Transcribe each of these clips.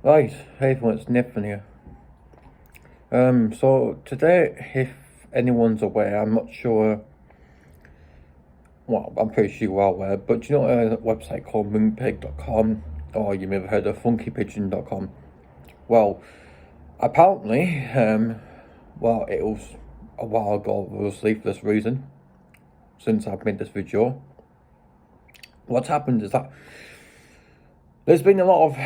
Right, hey everyone, it's Nathan here. So today, if anyone's aware, I'm not sure, well, I'm pretty sure you are aware, but do you know a website called moonpig.com, or you may have heard of funkypigeon.com? Well, apparently, well, it was a while ago, obviously, for this reason, since I've made this video. What's happened is that there's been a lot of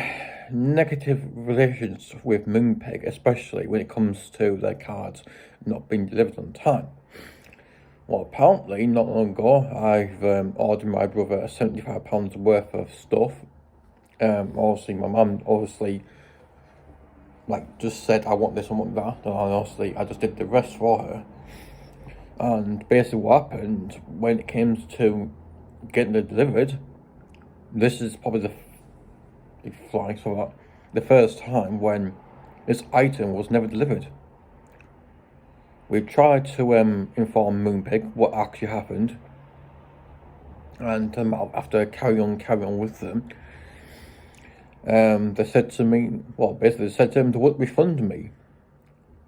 negative relations with Moonpig, especially when it comes to their cards not being delivered on time. Well, apparently, not long ago, I've ordered my brother £75 worth of stuff. Obviously, my mum just said, I want this, I want that, and honestly, I just did the rest for her. And basically what happened, when it came to getting it delivered, this is probably the first time when this item was never delivered. We've tried to inform Moonpig what actually happened, and after carry on with them, they said to me, basically they said to them they wouldn't refund me.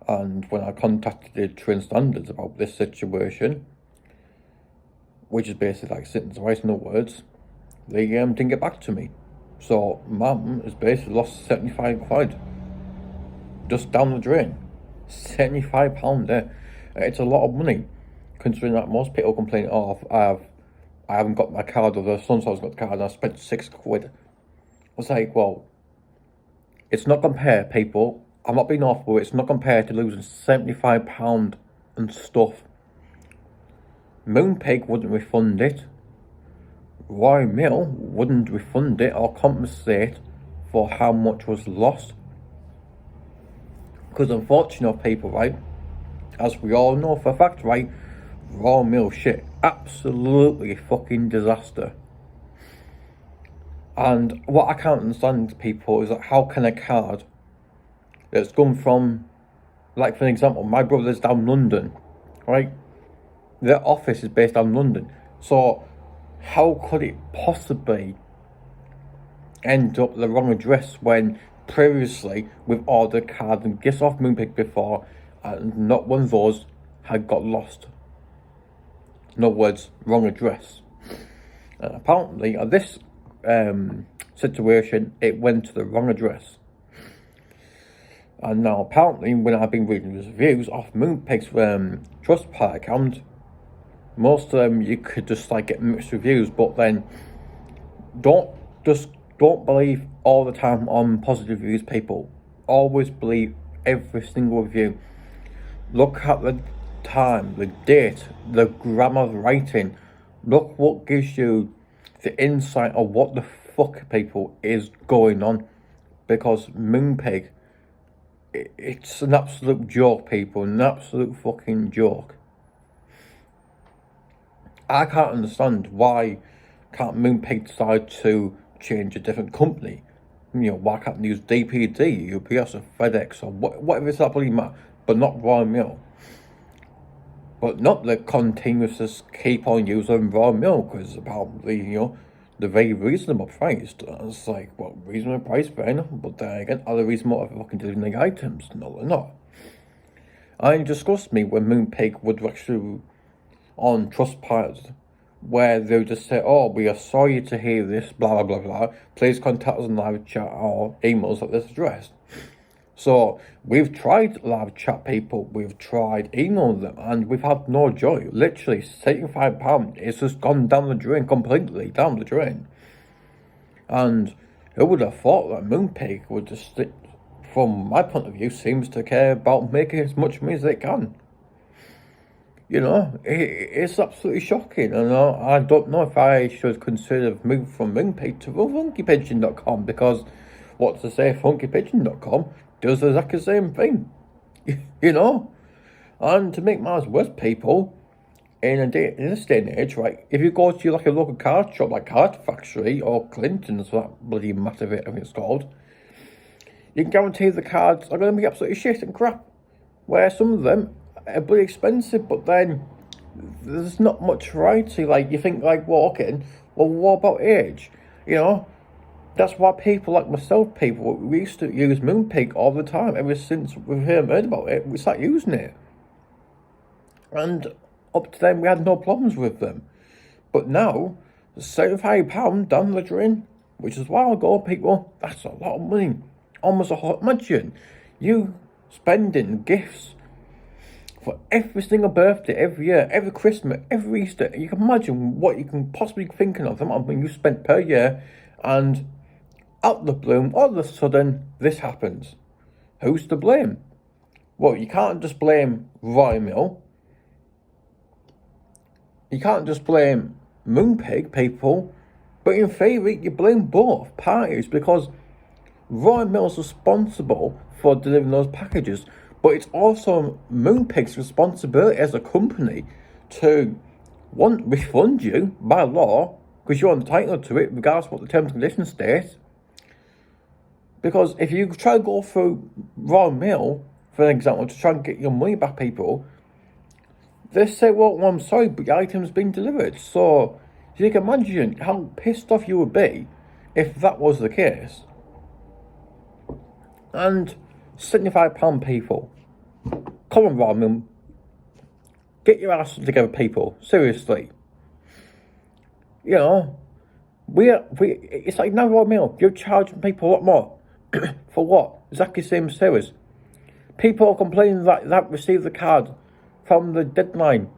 And when I contacted the Train Standards about this situation, which is basically like sitting twice in the words, they didn't get back to me. So Mum has basically lost 75 quid just down the drain. £75 there. It's a lot of money, considering that most people complain, I haven't got my card, or the son-in-law's got the card, and I spent 6 quid. It's like, well, it's not compared, people. I'm not being awful, it's not compared to losing £75 and stuff. Moonpig wouldn't refund it. Royal Mail wouldn't refund it or compensate for how much was lost. Because unfortunately, people, right, as we all know for a fact, right, Royal Mail shit, absolutely fucking disaster. And what I can't understand, people, is that how can a card that's gone from, like for an example, my brother's down London, right? Their office is based down London. So how could it possibly end up the wrong address when previously we've ordered cards and gifts off Moonpig before, and not one of those had got lost? In other words, wrong address. And apparently, at this situation, it went to the wrong address. And now, apparently, when I've been reading the reviews off Moonpig's Trustpilot account, most of them you could just like get mixed reviews, but then don't believe all the time on positive reviews, people. Always believe every single review. Look at the time, the date, the grammar of writing. Look what gives you the insight of what the fuck, people, is going on. Because Moonpig, it's an absolute joke, people. An absolute fucking joke. I can't understand why can't Moonpig decide to change a different company. You know, why can't they use DPD, UPS, or FedEx, or whatever it's that bloody matter, but not Royal Mail? But not the continuous just keep on using Royal Mail, because apparently, you know, they're very reasonable priced. It's like, well, reasonable price, fair enough, but then again, are they reasonable for fucking delivering items? No, they're not. And it disgusts me when Moonpig would actually on Trustpilot, where they would just say, oh, we are sorry to hear this, blah, blah, blah, blah. Please contact us in live chat or emails at this address. So we've tried live chat, people, we've tried emailing them, and we've had no joy. Literally, £75, it's just gone down the drain, completely down the drain. And who would have thought that Moonpig would just, from my point of view, seems to care about making as much money as they can. You know, it's absolutely shocking, and I don't know if I should consider moving from Moonpig to funkypigeon.com, because what to say, funkypigeon.com does exactly the same thing, you know? And to make matters worse, people, in this day and age, right, if you go to like a local card shop like Card Factory or Clinton's, for that bloody matter, I think it's called, you can guarantee the cards are going to be absolutely shit and crap, where some of them are bloody expensive, but then there's not much variety. Like, you think like, well, okay, well, what about age? You know, That's why people like myself, we used to use Moonpig all the time. Ever since we've heard about it, we started using it. And up to then, we had no problems with them. But now, £75 down the drain, which is a while ago, people, that's a lot of money. Almost a whole, imagine you spending gifts for every single birthday, every year, every Christmas, every Easter. You can imagine what you can possibly be thinking of the amount of money you spent per year, and out of the blue, all of a sudden, this happens. Who's to blame? Well, you can't just blame Royal Mail. You can't just blame Moonpig, people. But in theory, you blame both parties, because Royal Mail's responsible for delivering those packages. But it's also Moonpig's responsibility as a company to, one, refund you by law, because you're entitled to it, regardless of what the terms and conditions state. Because if you try to go through Royal Mail, for example, to try and get your money back, people, they say, well, I'm sorry, but your item's been delivered. So you can imagine how pissed off you would be if that was the case. And £75, people. Come on, Royal Mail. Get your ass together, people. Seriously. You know, it's like now Royal Mail, you're charging people a lot more. For what? Exactly the same as service. People are complaining that they received the card from the deadline.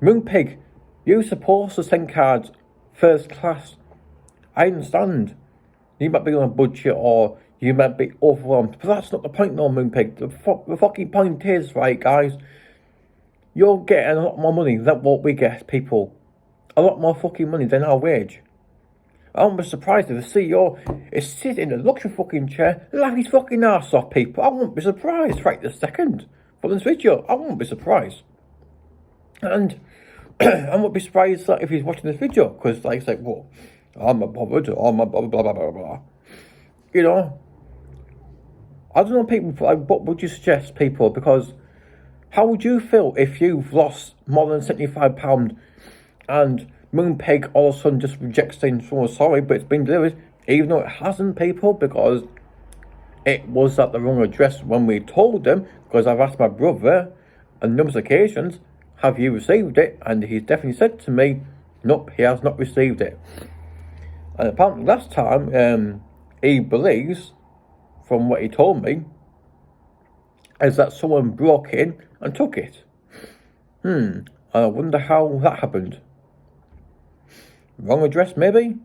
Moonpig, you're supposed to send cards first class. I understand. You might be on a budget or you might be overwhelmed, but that's not the point, no, Moonpig. The fucking point is, right, guys, you're getting a lot more money than what we get, people. A lot more fucking money than our wage. I won't be surprised if the CEO is sitting in a luxury fucking chair, laughing his fucking arse off, people. I won't be surprised right this second for this video. I won't be surprised. And I won't be surprised if he's watching this video, because like, it's like, well, I'm not bothered, I'm not blah, blah, blah, blah, blah. You know, I don't know, people, like, what would you suggest, people? Because how would you feel if you've lost more than £75 and Moonpig all of a sudden just rejects saying, so sorry, but it's been delivered, even though it hasn't, people, because it was at the wrong address when we told them, because I've asked my brother on numerous occasions, have you received it? And he's definitely said to me, nope, he has not received it. And apparently last time, he believes, from what he told me, is that someone broke in and took it. I wonder how that happened. Wrong address, maybe?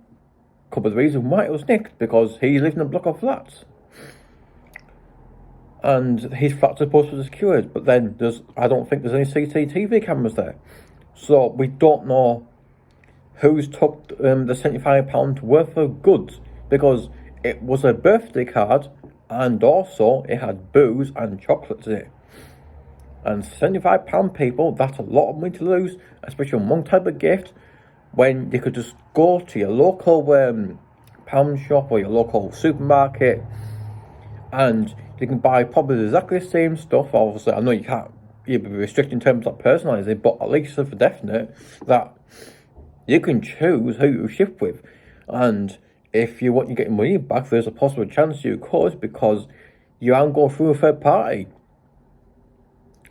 Could be the reason why it was nicked, because he lived in a block of flats. And his flats are supposed to be secured, but then I don't think there's any CCTV cameras there. So we don't know who's took the £75 worth of goods, because it was a birthday card and also it had booze and chocolates in it. And £75, people, that's a lot of money to lose, especially on one type of gift, when you could just go to your local pound shop or your local supermarket and you can buy probably exactly the same stuff. Obviously, I know you'll be restricted in terms of personalising, but at least for definite that you can choose who you ship with. And if you want to get your money back, there's a possible chance you could, because you aren't going through a third party.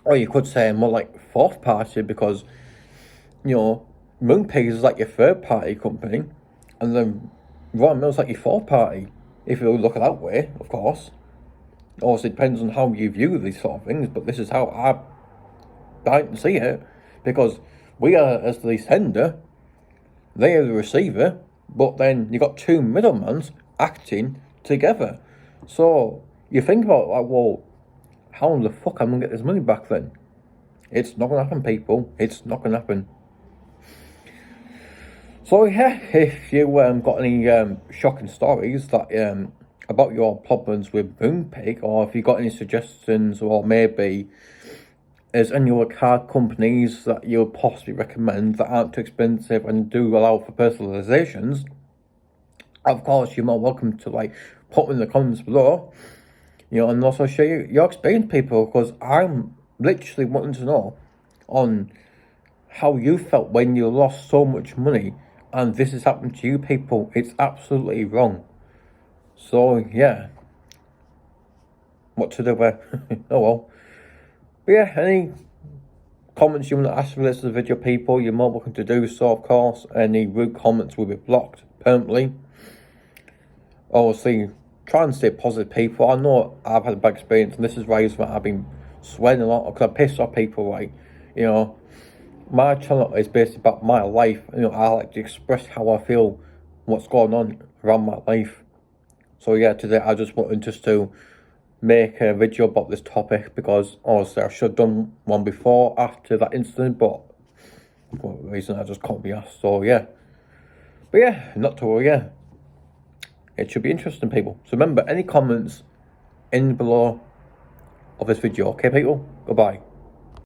Or you could say more like fourth party, because, you know, Moonpig is like your third party company, and then Royal Mail is like your fourth party, if you look at that way, of course. Also, it depends on how you view these sort of things, but this is how I like to see it, because we are as the sender, they are the receiver, but then you got two middlemen acting together. So you think about, like, well, how the fuck am I going to get this money back then? It's not going to happen, people. It's not going to happen. So yeah, if you got any shocking stories that about your problems with Moonpig, or if you got any suggestions, or maybe is any other card companies that you would possibly recommend that aren't too expensive and do allow for personalizations, of course you're more welcome to like put them in the comments below, you know, and also share your experience, people, because I'm literally wanting to know on how you felt when you lost so much money and this has happened to you, people. It's absolutely wrong. So yeah, what to do there? Oh well. But yeah, any comments you want to ask related to the video, people, you're more welcome to do so, of course. Any rude comments will be blocked permanently. Obviously, try and stay positive, people. I know I've had a bad experience, and this is why I've been sweating a lot, because I piss off people, right? You know, my channel is based about my life. You know, I like to express how I feel, what's going on around my life. So yeah, today I just wanted to make a video about this topic, because honestly I should have done one before after that incident, but for whatever reason I just can't be asked. So yeah, but yeah, not to worry. Yeah, it should be interesting, people. So remember, any comments in below of this video, okay, people? Goodbye.